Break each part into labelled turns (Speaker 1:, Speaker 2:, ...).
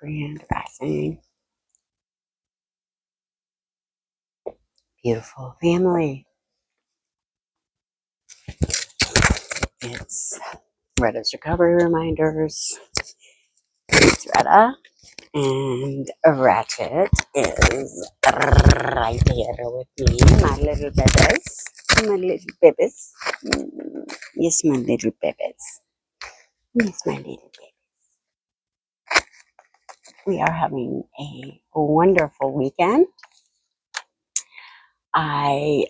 Speaker 1: Grand Rising. Beautiful family. It's Retta's Recovery Reminders. It's Retta. And Ratchet is right here with me. My little babies. My little babies. Yes, my little babies. Yes, my little babies. We are having a wonderful weekend. I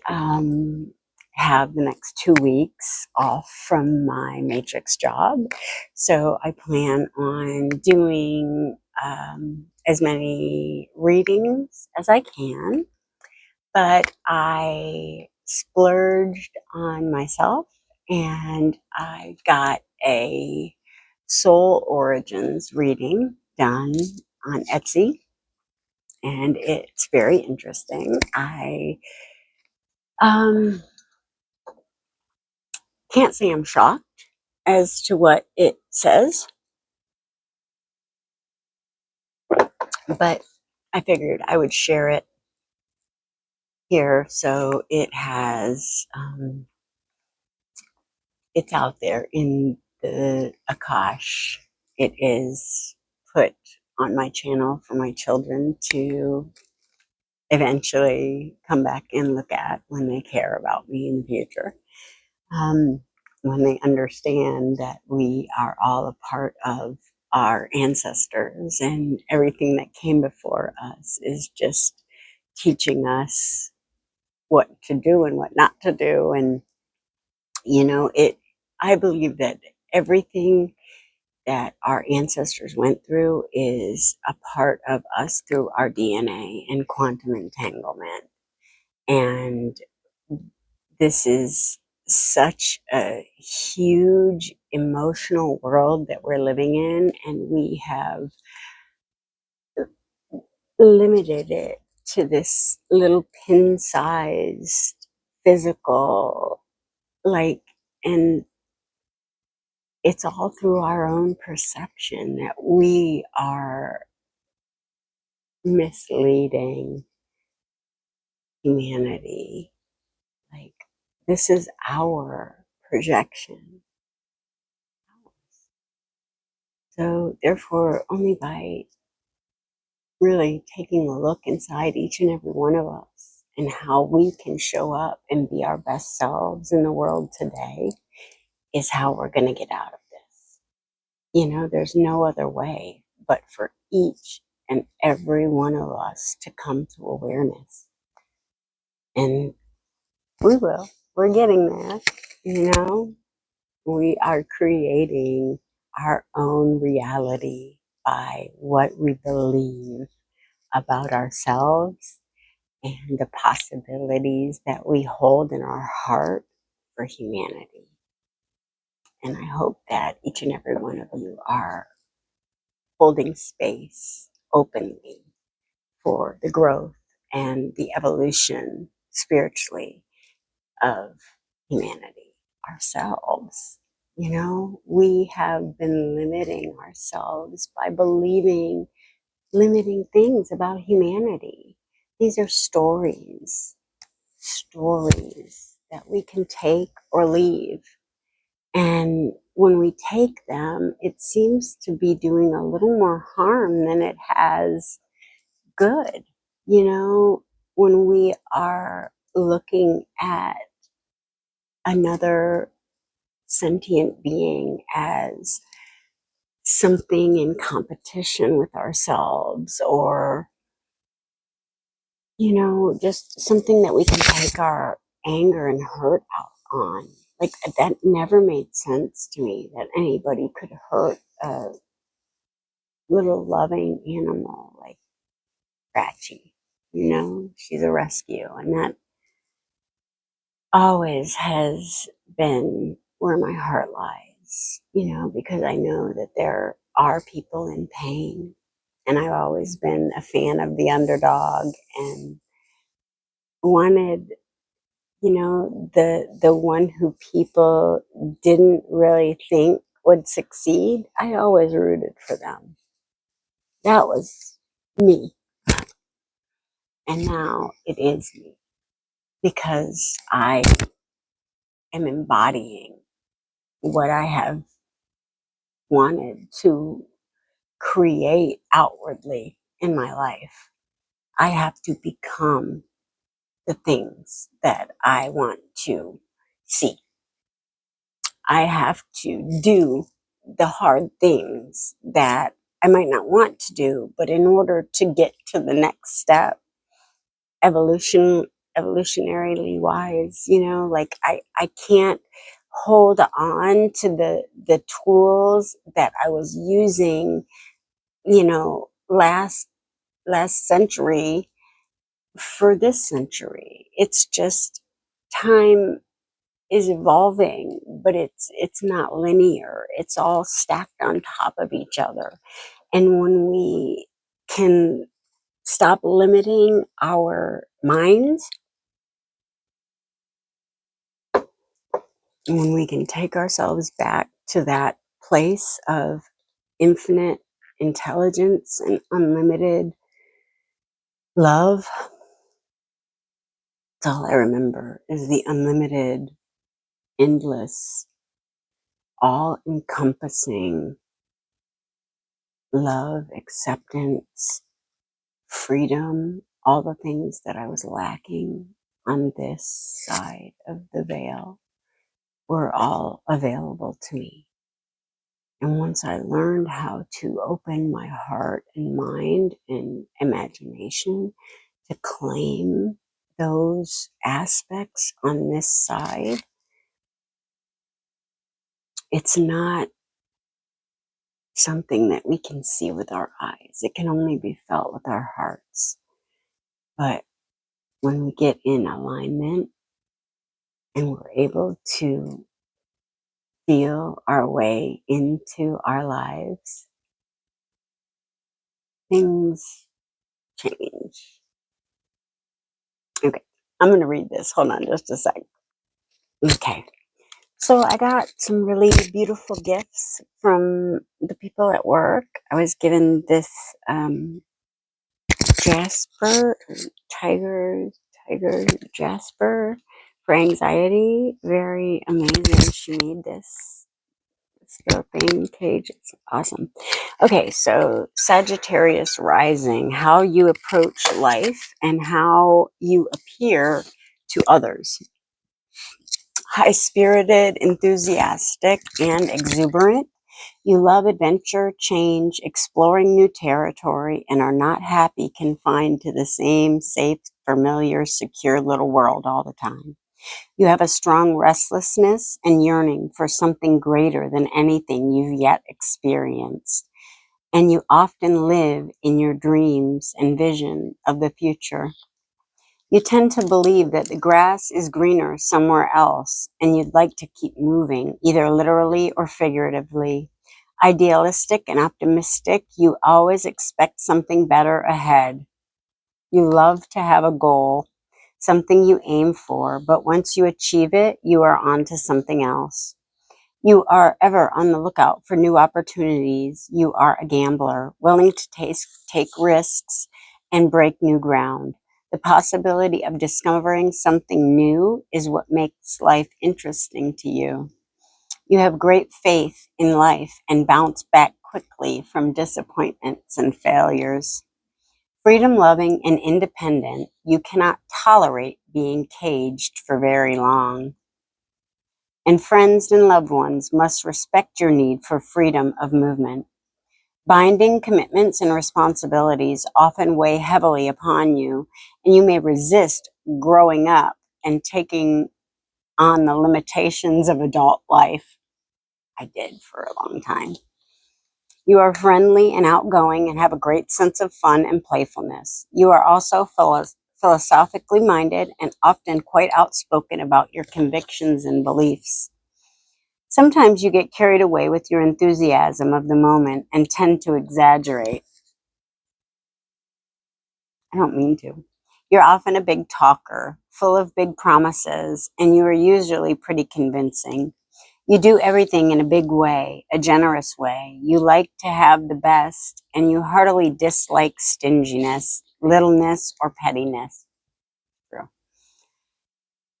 Speaker 1: have the next 2 weeks off from my matrix job, so I plan on doing as many readings as I can, but I splurged on myself and I got a soul origins reading done on Etsy, and it's very interesting. I can't say I'm shocked as to what it says, but I figured I would share it here so it has, it's out there in the Akash. It is put on my channel for my children to eventually come back and look at when they care about me in the future. When they understand that we are all a part of our ancestors and everything that came before us is just teaching us what to do and what not to do. And, I believe that everything that our ancestors went through is a part of us through our DNA and quantum entanglement. And this is such a huge emotional world that we're living in, and we have limited it to this little pin-sized physical, and it's all through our own perception that we are misleading humanity. This is our projection. So therefore, only by really taking a look inside each and every one of us and how we can show up and be our best selves in the world today is how we're going to get out of this. There's no other way but for each and every one of us to come to awareness. And we will. We're getting there. We are creating our own reality by what we believe about ourselves and the possibilities that we hold in our heart for humanity. And I hope that each and every one of you are holding space openly for the growth and the evolution spiritually of humanity, ourselves. We have been limiting ourselves by believing limiting things about humanity. These are stories that we can take or leave. And when we take them, it seems to be doing a little more harm than it has good. When we are looking at another sentient being as something in competition with ourselves, or just something that we can take our anger and hurt out on. That never made sense to me, that anybody could hurt a little loving animal like Ratchy. She's a rescue, and that always has been where my heart lies, because I know that there are people in pain, and I've always been a fan of the underdog and wanted, the one who people didn't really think would succeed. I always rooted for them. That was me. And now it is me because I am embodying what I have wanted to create outwardly in my life. I have to become the things that I want to see. I have to do the hard things that I might not want to do, but in order to get to the next step, evolutionarily wise, like I can't hold on to the tools that I was using, last century for this century. It's just time is evolving, but it's not linear. It's all stacked on top of each other. And when we can stop limiting our minds, when we can take ourselves back to that place of infinite intelligence and unlimited love, that's all I remember is the unlimited, endless, all encompassing love, acceptance, freedom, all the things that I was lacking on this side of the veil were all available to me. And once I learned how to open my heart and mind and imagination to claim those aspects on this side, it's not something that we can see with our eyes. It can only be felt with our hearts. But when we get in alignment and we're able to feel our way into our lives, things change. Okay, I'm going to read this. Hold on just a sec. Okay, so I got some really beautiful gifts from the people at work. I was given this Jasper, tiger, tiger Jasper for anxiety. Very amazing. She made this. It's the thing page. It's awesome. Okay, so Sagittarius rising, how you approach life and how you appear to others. High spirited, enthusiastic, and exuberant. You love adventure, change, exploring new territory, and are not happy confined to the same safe, familiar, secure little world all the time. You have a strong restlessness and yearning for something greater than anything you've yet experienced. And you often live in your dreams and vision of the future. You tend to believe that the grass is greener somewhere else, and you'd like to keep moving, either literally or figuratively. Idealistic and optimistic, you always expect something better ahead. You love to have a goal, something you aim for, but once you achieve it, you are on to something else. You are ever on the lookout for new opportunities. You are a gambler, willing to take risks and break new ground. The possibility of discovering something new is what makes life interesting to you. You have great faith in life and bounce back quickly from disappointments and failures. Freedom loving and independent, you cannot tolerate being caged for very long. And friends and loved ones must respect your need for freedom of movement. Binding commitments and responsibilities often weigh heavily upon you, and you may resist growing up and taking on the limitations of adult life. I did for a long time. You are friendly and outgoing and have a great sense of fun and playfulness. You are also philosophically minded and often quite outspoken about your convictions and beliefs. Sometimes you get carried away with your enthusiasm of the moment and tend to exaggerate. I don't mean to. You're often a big talker, full of big promises, and you are usually pretty convincing. You do everything in a big way, a generous way. You like to have the best, and you heartily dislike stinginess, littleness, or pettiness. True.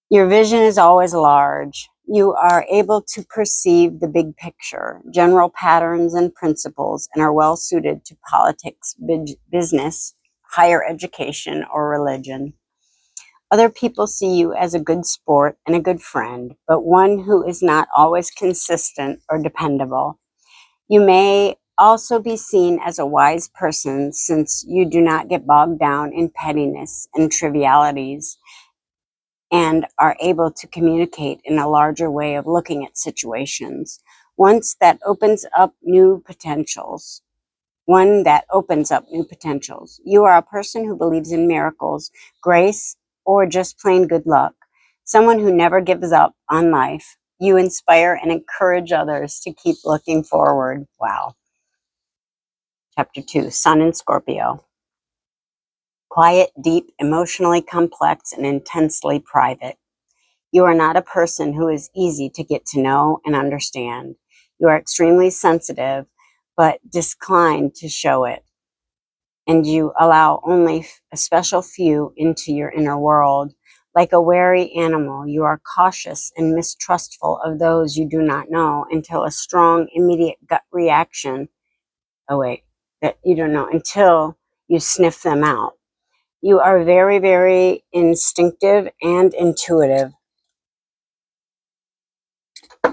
Speaker 1: Your vision is always large. You are able to perceive the big picture, general patterns and principles, and are well suited to politics, business, higher education, or religion. Other people see you as a good sport and a good friend, but one who is not always consistent or dependable. You may also be seen as a wise person since you do not get bogged down in pettiness and trivialities and are able to communicate in a larger way of looking at situations. Once that opens up new potentials. One that opens up new potentials. You are a person who believes in miracles, grace, or just plain good luck. Someone who never gives up on life. You inspire and encourage others to keep looking forward. Wow. Chapter 2, Sun in Scorpio. Quiet, deep, emotionally complex, and intensely private. You are not a person who is easy to get to know and understand. You are extremely sensitive, but disinclined to show it. And you allow only a special few into your inner world. Like a wary animal, you are cautious and mistrustful of those you do not know until a strong, immediate gut reaction. Oh, wait, that you don't know until you sniff them out. You are very, very instinctive and intuitive.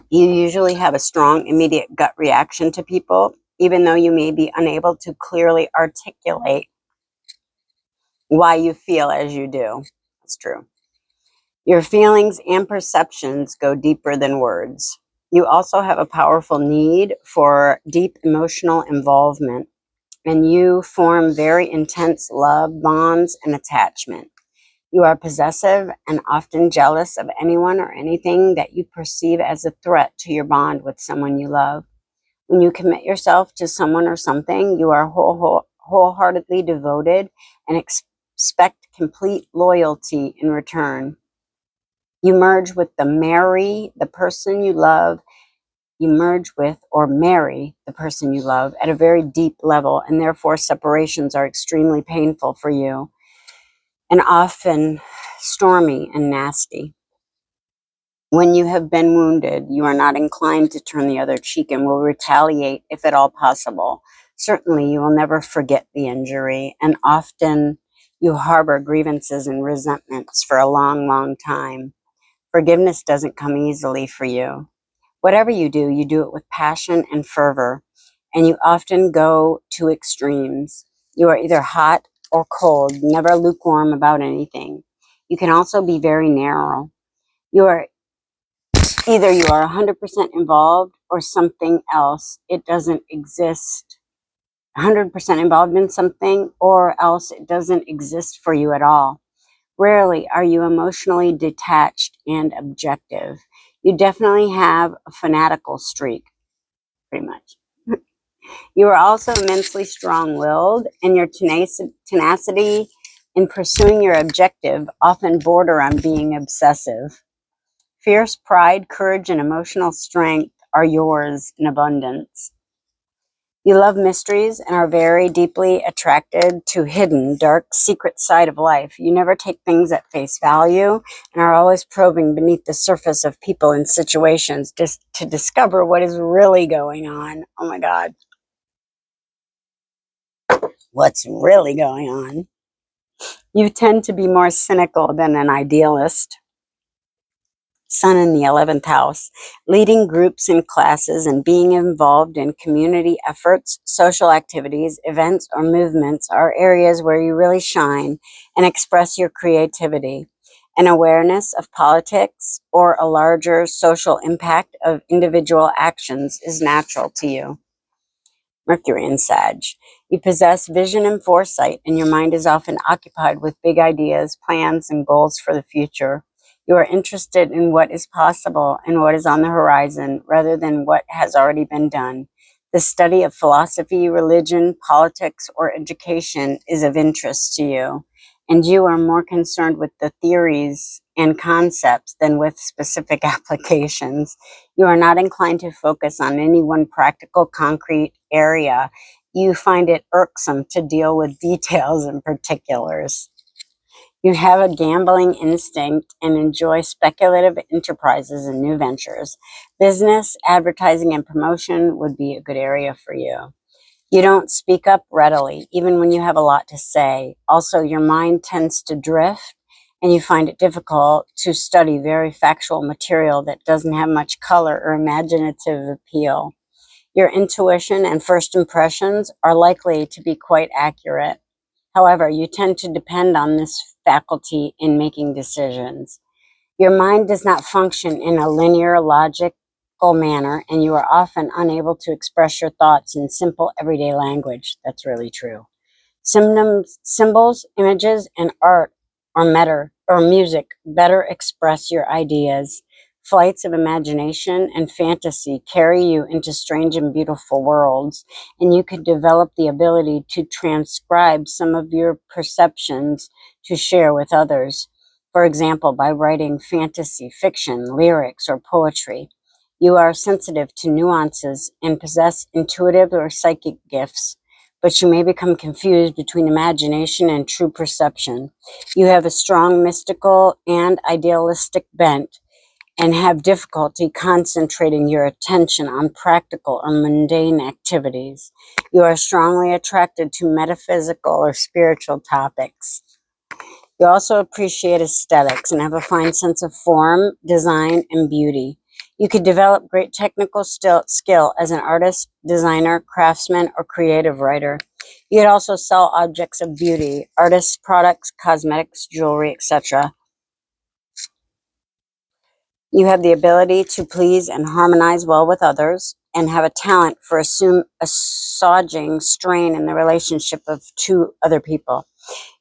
Speaker 1: You usually have a strong, immediate gut reaction to people, even though you may be unable to clearly articulate why you feel as you do. That's true. Your feelings and perceptions go deeper than words. You also have a powerful need for deep emotional involvement, and you form very intense love bonds and attachment. You are possessive and often jealous of anyone or anything that you perceive as a threat to your bond with someone you love. When you commit yourself to someone or something, you are wholeheartedly devoted and expect complete loyalty in return. You merge with the person you love. You merge with or marry the person you love at a very deep level, and therefore separations are extremely painful for you and often stormy and nasty. When you have been wounded, you are not inclined to turn the other cheek and will retaliate if at all possible. Certainly, you will never forget the injury, and often you harbor grievances and resentments for a long, long time. Forgiveness doesn't come easily for you. Whatever you do it with passion and fervor, and you often go to extremes. You are either hot or cold, never lukewarm about anything. You can also be very narrow. You are 100% involved or something else. It doesn't exist. 100% involved in something or else it doesn't exist for you at all. Rarely are you emotionally detached and objective. You definitely have a fanatical streak, pretty much. You are also immensely strong-willed, and your tenacity in pursuing your objective often border on being obsessive. Fierce pride, courage, and emotional strength are yours in abundance. You love mysteries and are very deeply attracted to hidden, dark, secret side of life. You never take things at face value and are always probing beneath the surface of people and situations just to discover what is really going on. Oh my God. What's really going on? You tend to be more cynical than an idealist. Sun in the 11th house, leading groups and classes and being involved in community efforts, social activities, events, or movements are areas where you really shine and express your creativity. An awareness of politics or a larger social impact of individual actions is natural to you. Mercury in Sag. You possess vision and foresight, and your mind is often occupied with big ideas, plans, and goals for the future. You are interested in what is possible and what is on the horizon rather than what has already been done. The study of philosophy, religion, politics, or education is of interest to you, and you are more concerned with the theories and concepts than with specific applications. You are not inclined to focus on any one practical, concrete area. You find it irksome to deal with details and particulars. You have a gambling instinct and enjoy speculative enterprises and new ventures. Business, advertising, and promotion would be a good area for you. You don't speak up readily, even when you have a lot to say. Also, your mind tends to drift, and you find it difficult to study very factual material that doesn't have much color or imaginative appeal. Your intuition and first impressions are likely to be quite accurate. However, you tend to depend on this faculty in making decisions. Your mind does not function in a linear, logical manner, and you are often unable to express your thoughts in simple, everyday language. That's really true. Symbols, images, and art or matter or music better express your ideas. Flights of imagination and fantasy carry you into strange and beautiful worlds, and you can develop the ability to transcribe some of your perceptions to share with others. For example, by writing fantasy, fiction, lyrics, or poetry. You are sensitive to nuances and possess intuitive or psychic gifts, but you may become confused between imagination and true perception. You have a strong mystical and idealistic bent and have difficulty concentrating your attention on practical or mundane activities. You are strongly attracted to metaphysical or spiritual topics. You also appreciate aesthetics and have a fine sense of form, design, and beauty. You could develop great technical skill as an artist, designer, craftsman, or creative writer. You could also sell objects of beauty, artists' products, cosmetics, jewelry, etc. You have the ability to please and harmonize well with others and have a talent for assuaging strain in the relationship of two other people.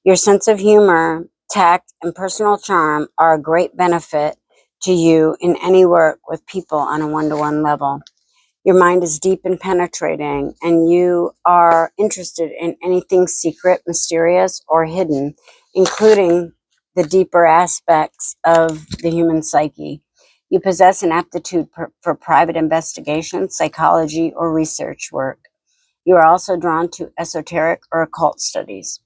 Speaker 1: Your sense of humor, tact, and personal charm are a great benefit to you in any work with people on a one-to-one level. Your mind is deep and penetrating, and you are interested in anything secret, mysterious, or hidden, including the deeper aspects of the human psyche. You possess an aptitude for private investigation, psychology, or research work. You are also drawn to esoteric or occult studies.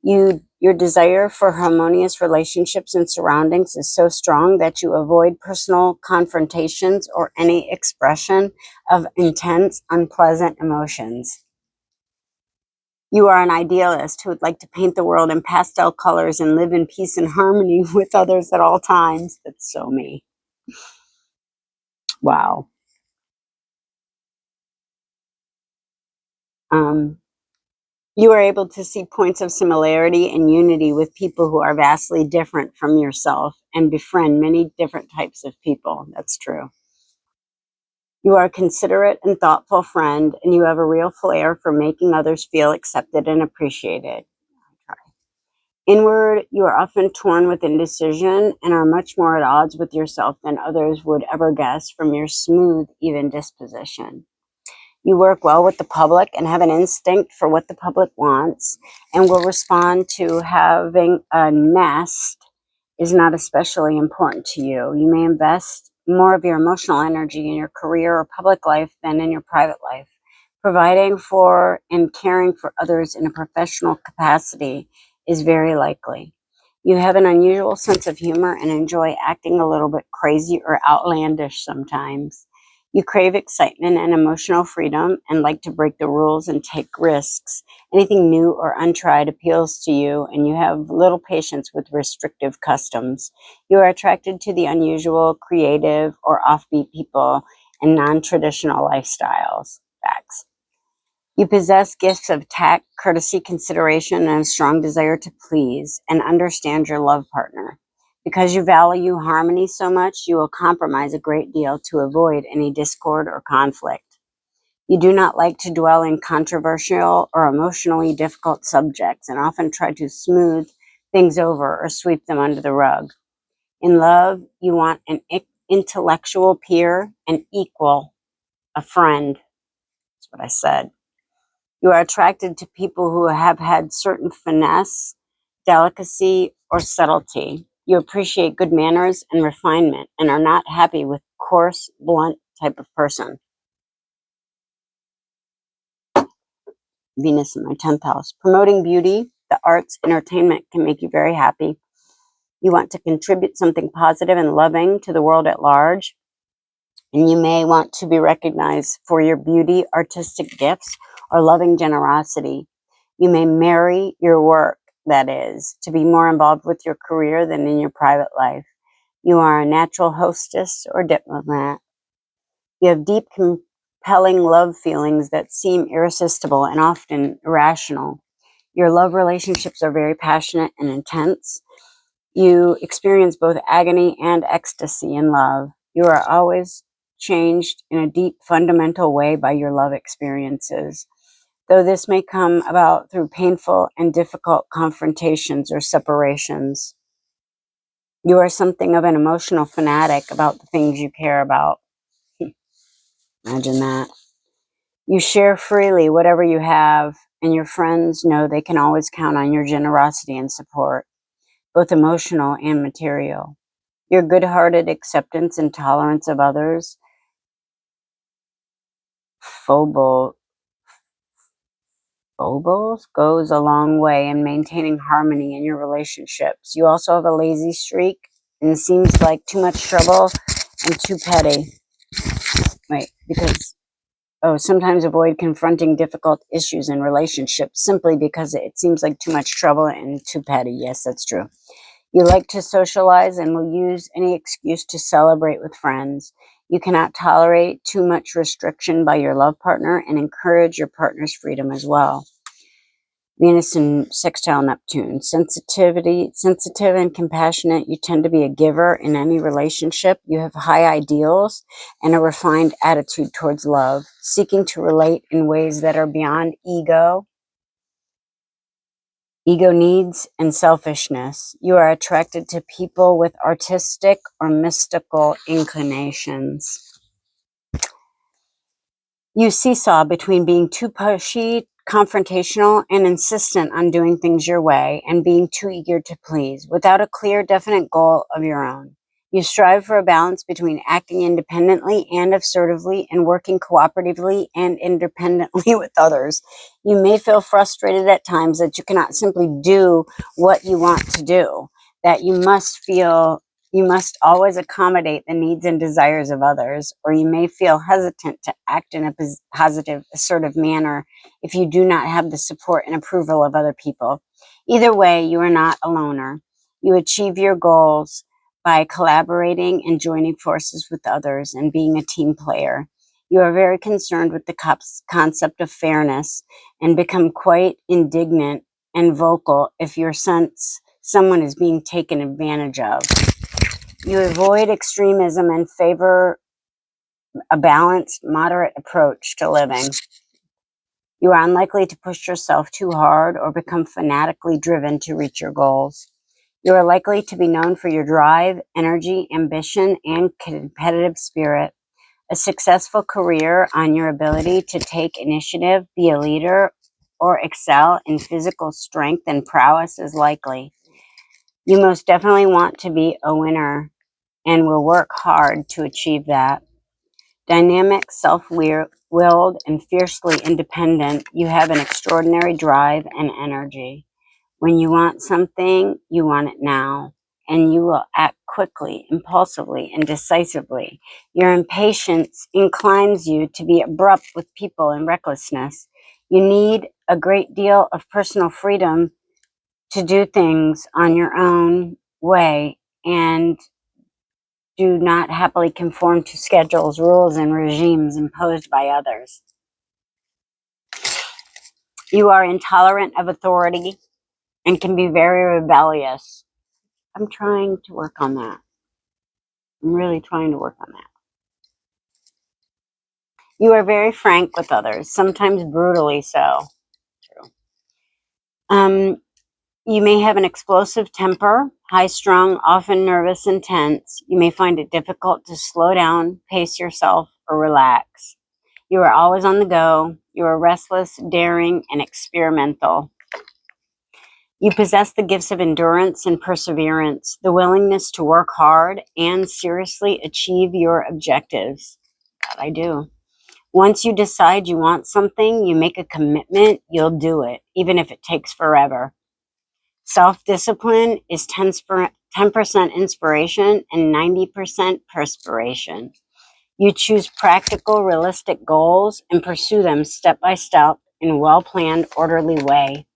Speaker 1: Your desire for harmonious relationships and surroundings is so strong that you avoid personal confrontations or any expression of intense, unpleasant emotions. You are an idealist who would like to paint the world in pastel colors and live in peace and harmony with others at all times. That's so me. Wow. You are able to see points of similarity and unity with people who are vastly different from yourself and befriend many different types of people. That's true. You are a considerate and thoughtful friend, and you have a real flair for making others feel accepted and appreciated. Inward, you are often torn with indecision and are much more at odds with yourself than others would ever guess from your smooth, even disposition. You work well with the public and have an instinct for what the public wants and will respond to having a nest is not especially important to you. You may invest more of your emotional energy in your career or public life than in your private life. Providing for and caring for others in a professional capacity is very likely. You have an unusual sense of humor and enjoy acting a little bit crazy or outlandish sometimes. You crave excitement and emotional freedom and like to break the rules and take risks. Anything new or untried appeals to you, and you have little patience with restrictive customs. You are attracted to the unusual, creative, or offbeat people and non-traditional lifestyles. Facts. You possess gifts of tact, courtesy, consideration, and a strong desire to please and understand your love partner. Because you value harmony so much, you will compromise a great deal to avoid any discord or conflict. You do not like to dwell in controversial or emotionally difficult subjects and often try to smooth things over or sweep them under the rug. In love, you want an intellectual peer, an equal, a friend. That's what I said. You are attracted to people who have had certain finesse, delicacy, or subtlety. You appreciate good manners and refinement and are not happy with coarse, blunt type of person. Venus in my 10th house. Promoting beauty, the arts, entertainment can make you very happy. You want to contribute something positive and loving to the world at large. And you may want to be recognized for your beauty, artistic gifts, or loving generosity. You may marry your work, that is, to be more involved with your career than in your private life. You are a natural hostess or diplomat. You have deep, compelling love feelings that seem irresistible and often irrational. Your love relationships are very passionate and intense. You experience both agony and ecstasy in love. You are always changed in a deep, fundamental way by your love experiences, though this may come about through painful and difficult confrontations or separations. You are something of an emotional fanatic about the things you care about. Imagine that. You share freely whatever you have, and your friends know they can always count on your generosity and support, both emotional and material. Your good-hearted acceptance and tolerance of others, phobos, goes a long way in maintaining harmony in your relationships. You also have a lazy streak and seems like too much trouble and too petty. Sometimes avoid confronting difficult issues in relationships simply because it seems like too much trouble and too petty. Yes, that's true. You like to socialize and will use any excuse to celebrate with friends. You cannot tolerate too much restriction by your love partner and encourage your partner's freedom as well. Venus in sextile Neptune. Sensitive and compassionate. You tend to be a giver in any relationship. You have high ideals and a refined attitude towards love, seeking to relate in ways that are beyond ego needs, and selfishness. You are attracted to people with artistic or mystical inclinations. You seesaw between being too pushy, confrontational, and insistent on doing things your way, and being too eager to please, without a clear, definite goal of your own. You strive for a balance between acting independently and assertively and working cooperatively and independently with others. You may feel frustrated at times that you cannot simply do what you want to do, that you must always accommodate the needs and desires of others, or you may feel hesitant to act in a positive, assertive manner if you do not have the support and approval of other people. Either way, you are not a loner. You achieve your goals by collaborating and joining forces with others and being a team player. You are very concerned with the concept of fairness and become quite indignant and vocal if you sense someone is being taken advantage of. You avoid extremism and favor a balanced, moderate approach to living. You are unlikely to push yourself too hard or become fanatically driven to reach your goals. You are likely to be known for your drive, energy, ambition, and competitive spirit. A successful career on your ability to take initiative, be a leader, or excel in physical strength and prowess is likely. You most definitely want to be a winner and will work hard to achieve that. Dynamic, self-willed, and fiercely independent, you have an extraordinary drive and energy. When you want something, you want it now, and you will act quickly, impulsively, and decisively. Your impatience inclines you to be abrupt with people and recklessness. You need a great deal of personal freedom to do things on your own way and do not happily conform to schedules, rules, and regimes imposed by others. You are intolerant of authority and can be very rebellious. I'm trying to work on that. I'm really trying to work on that. You are very frank with others, sometimes brutally so. True. You may have an explosive temper, high-strung, often nervous and tense. You may find it difficult to slow down, pace yourself, or relax. You are always on the go. You are restless, daring, and experimental. You possess the gifts of endurance and perseverance, the willingness to work hard and seriously achieve your objectives. That I do. Once you decide you want something, you make a commitment, you'll do it, even if it takes forever. Self-discipline is 10% inspiration and 90% perspiration. You choose practical, realistic goals and pursue them step by step in a well-planned, orderly way.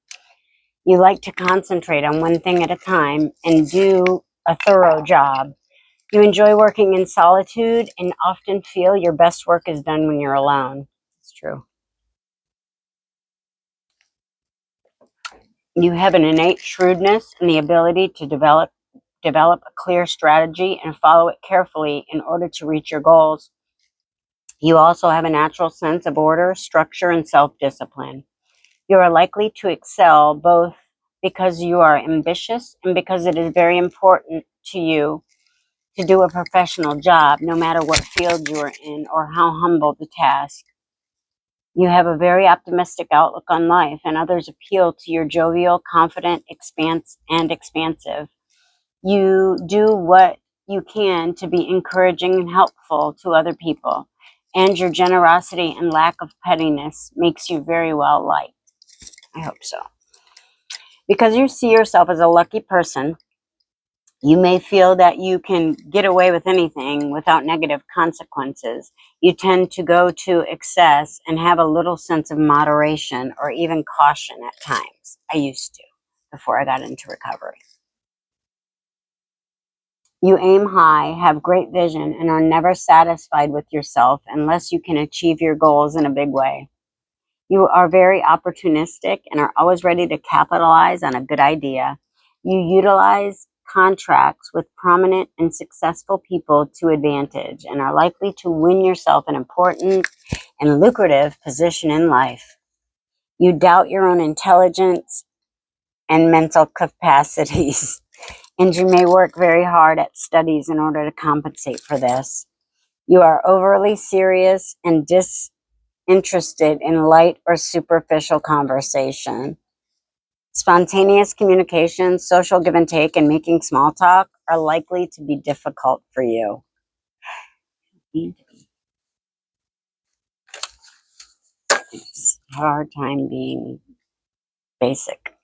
Speaker 1: You like to concentrate on one thing at a time and do a thorough job. You enjoy working in solitude and often feel your best work is done when you're alone. It's true. You have an innate shrewdness and the ability to develop a clear strategy and follow it carefully in order to reach your goals. You also have a natural sense of order, structure, and self-discipline. You are likely to excel both because you are ambitious and because it is very important to you to do a professional job, no matter what field you are in or how humble the task. You have a very optimistic outlook on life, and others appeal to your jovial, confident, expansive. You do what you can to be encouraging and helpful to other people, and your generosity and lack of pettiness makes you very well liked. I hope so. Because you see yourself as a lucky person, you may feel that you can get away with anything without negative consequences. You tend to go to excess and have a little sense of moderation or even caution at times. I used to before I got into recovery. You aim high, have great vision, and are never satisfied with yourself unless you can achieve your goals in a big way. You are very opportunistic and are always ready to capitalize on a good idea. You utilize contracts with prominent and successful people to advantage and are likely to win yourself an important and lucrative position in life. You doubt your own intelligence and mental capacities, and you may work very hard at studies in order to compensate for this. You are overly serious and disinterested in light or superficial conversation. Spontaneous communication, social give and take, and making small talk are likely to be difficult for you. It's a hard time being basic.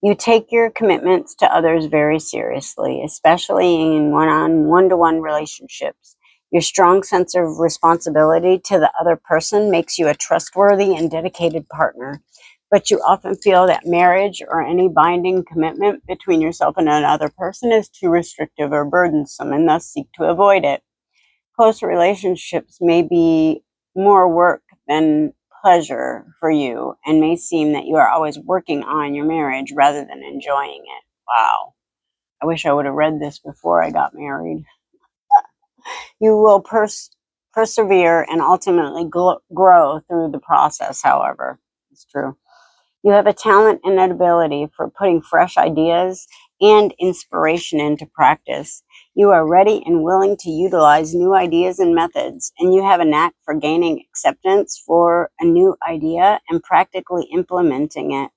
Speaker 1: You take your commitments to others very seriously, especially in one-to-one relationships. Your strong sense of responsibility to the other person makes you a trustworthy and dedicated partner. But you often feel that marriage or any binding commitment between yourself and another person is too restrictive or burdensome and thus seek to avoid it. Close relationships may be more work than pleasure for you and may seem that you are always working on your marriage rather than enjoying it. Wow. I wish I would have read this before I got married. You will persevere and ultimately grow through the process, however. It's true. You have a talent and an ability for putting fresh ideas and inspiration into practice. You are ready and willing to utilize new ideas and methods, and you have a knack for gaining acceptance for a new idea and practically implementing it.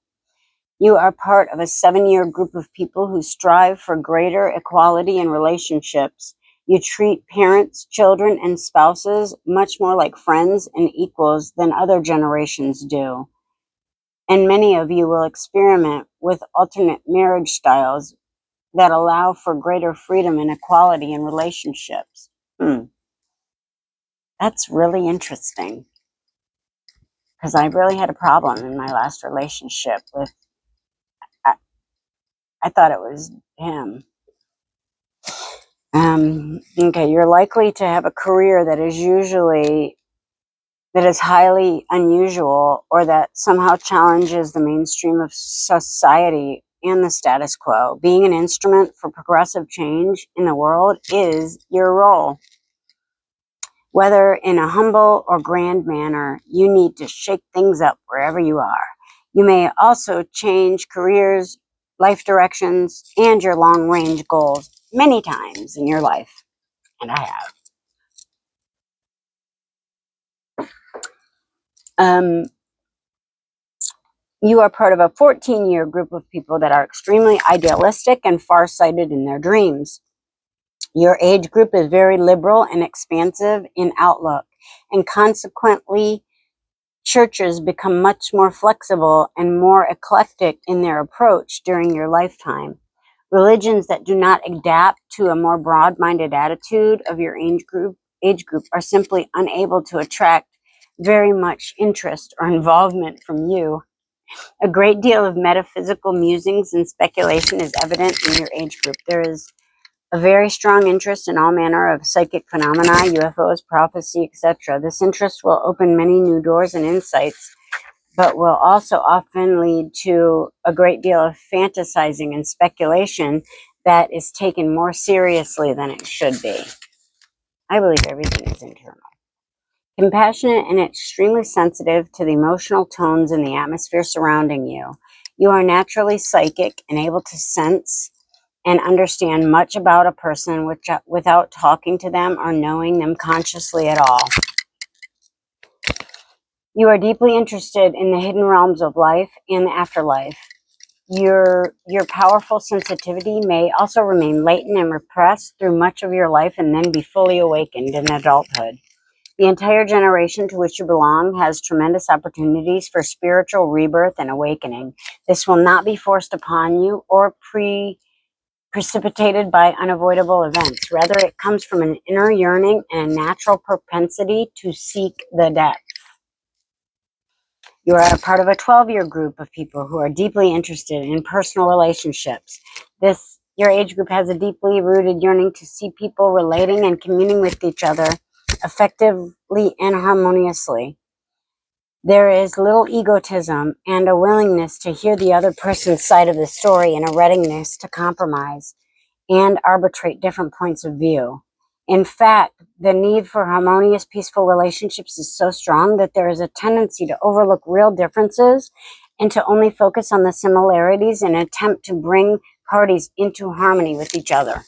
Speaker 1: You are part of a 7-year group of people who strive for greater equality in relationships. You treat parents, children, and spouses much more like friends and equals than other generations do. And many of you will experiment with alternate marriage styles that allow for greater freedom and equality in relationships. That's really interesting because I really had a problem in my last relationship with, I, I thought it was him. Okay, you're likely to have a career that is highly unusual or that somehow challenges the mainstream of society and the status quo. Being an instrument for progressive change in the world is your role. Whether in a humble or grand manner, you need to shake things up wherever you are. You may also change careers, life directions, and your long-range goals many times in your life. And I have. You are part of a 14-year group of people that are extremely idealistic and far-sighted in their dreams. Your age group is very liberal and expansive in outlook, and consequently, churches become much more flexible and more eclectic in their approach during your lifetime. Religions that do not adapt to a more broad-minded attitude of your age group are simply unable to attract very much interest or involvement from you. A great deal of metaphysical musings and speculation is evident in your age group. There is a very strong interest in all manner of psychic phenomena, UFOs, prophecy, etc. This interest will open many new doors and insights, but will also often lead to a great deal of fantasizing and speculation that is taken more seriously than it should be. I believe everything is internal. Compassionate and extremely sensitive to the emotional tones in the atmosphere surrounding you. You are naturally psychic and able to sense and understand much about a person without talking to them or knowing them consciously at all. You are deeply interested in the hidden realms of life and the afterlife. Your powerful sensitivity may also remain latent and repressed through much of your life and then be fully awakened in adulthood. The entire generation to which you belong has tremendous opportunities for spiritual rebirth and awakening. This will not be forced upon you or precipitated by unavoidable events. Rather, it comes from an inner yearning and a natural propensity to seek the depth. You are a part of a 12-year group of people who are deeply interested in personal relationships. Your age group has a deeply rooted yearning to see people relating and communing with each other effectively and harmoniously. There is little egotism and a willingness to hear the other person's side of the story and a readiness to compromise and arbitrate different points of view. In fact, the need for harmonious, peaceful relationships is so strong that there is a tendency to overlook real differences and to only focus on the similarities in an attempt to bring parties into harmony with each other.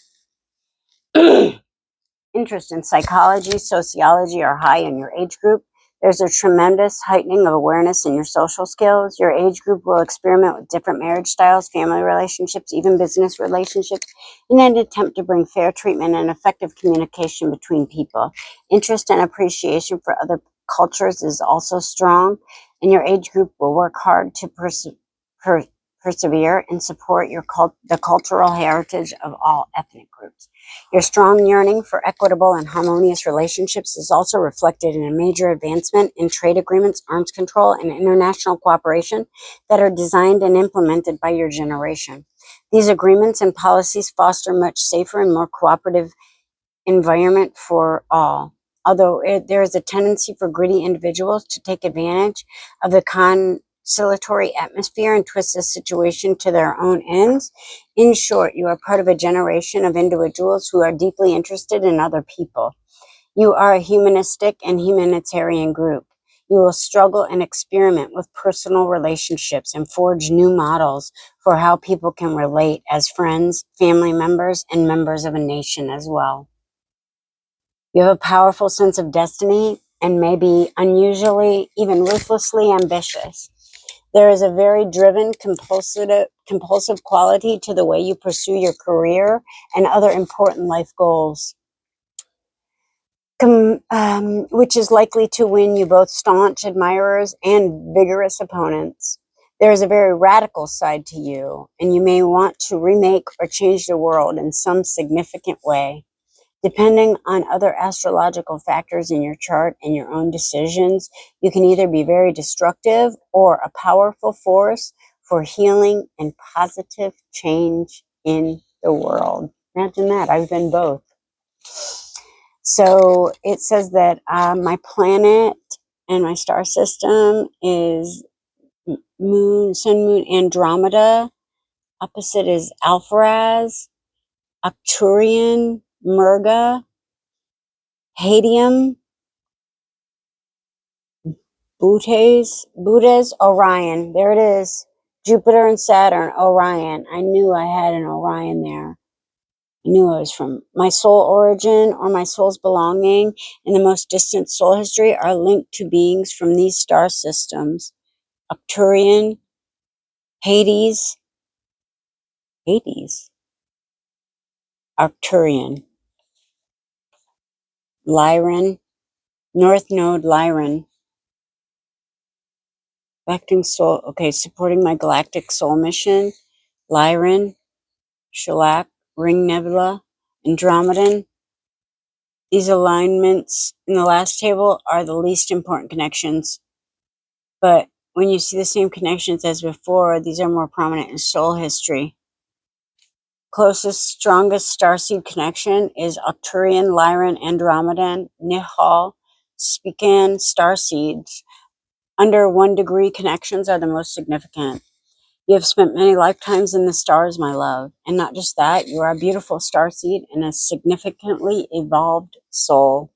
Speaker 1: Interest in psychology, sociology are high in your age group. There's a tremendous heightening of awareness in your social skills. Your age group will experiment with different marriage styles, family relationships, even business relationships, in an attempt to bring fair treatment and effective communication between people. Interest and appreciation for other cultures is also strong, and your age group will work hard to persevere and support the cultural heritage of all ethnic groups. Your strong yearning for equitable and harmonious relationships is also reflected in a major advancement in trade agreements, arms control, and international cooperation that are designed and implemented by your generation. These agreements and policies foster a much safer and more cooperative environment for all. Although there is a tendency for greedy individuals to take advantage of the conciliatory atmosphere and twist the situation to their own ends. In short, you are part of a generation of individuals who are deeply interested in other people. You are a humanistic and humanitarian group. You will struggle and experiment with personal relationships and forge new models for how people can relate as friends, family members, and members of a nation as well. You have a powerful sense of destiny and may be unusually, even ruthlessly ambitious. There is a very driven, compulsive quality to the way you pursue your career and other important life goals, which is likely to win you both staunch admirers and vigorous opponents. There is a very radical side to you, and you may want to remake or change the world in some significant way. Depending on other astrological factors in your chart and your own decisions, you can either be very destructive or a powerful force for healing and positive change in the world. Imagine that. I've been both. So it says that my planet and my star system is Sun, Moon, Andromeda. Opposite is Alpharaz, Arcturian, Murga, Hadium, Buddha's Orion. There it is. Jupiter and Saturn, Orion. I knew I had an Orion there. I knew I was from my soul origin or my soul's belonging in the most distant soul history are linked to beings from these star systems. Arcturian, Hades, Hades, Arcturian, Lyran, North Node Lyran, Galactic Soul, okay, supporting my Galactic Soul mission, Lyran, Shellac, Ring Nebula, Andromedan. These alignments in the last table are the least important connections, but when you see the same connections as before, these are more prominent in soul history. Closest, strongest starseed connection is Arcturian, Lyran, Andromedan, Nihal, Spican starseeds. Under 1 degree connections are the most significant. You have spent many lifetimes in the stars, my love. And not just that, you are a beautiful starseed and a significantly evolved soul.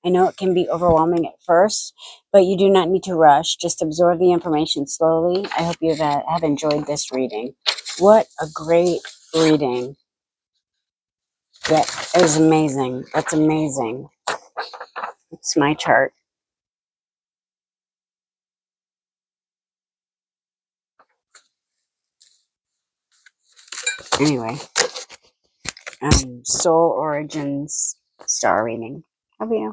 Speaker 1: I know it can be overwhelming at first, but you do not need to rush. Just absorb the information slowly. I hope you have enjoyed this reading. What a great reading. That is amazing. That's amazing. It's my chart. Anyway, Soul Origins star reading. Love you.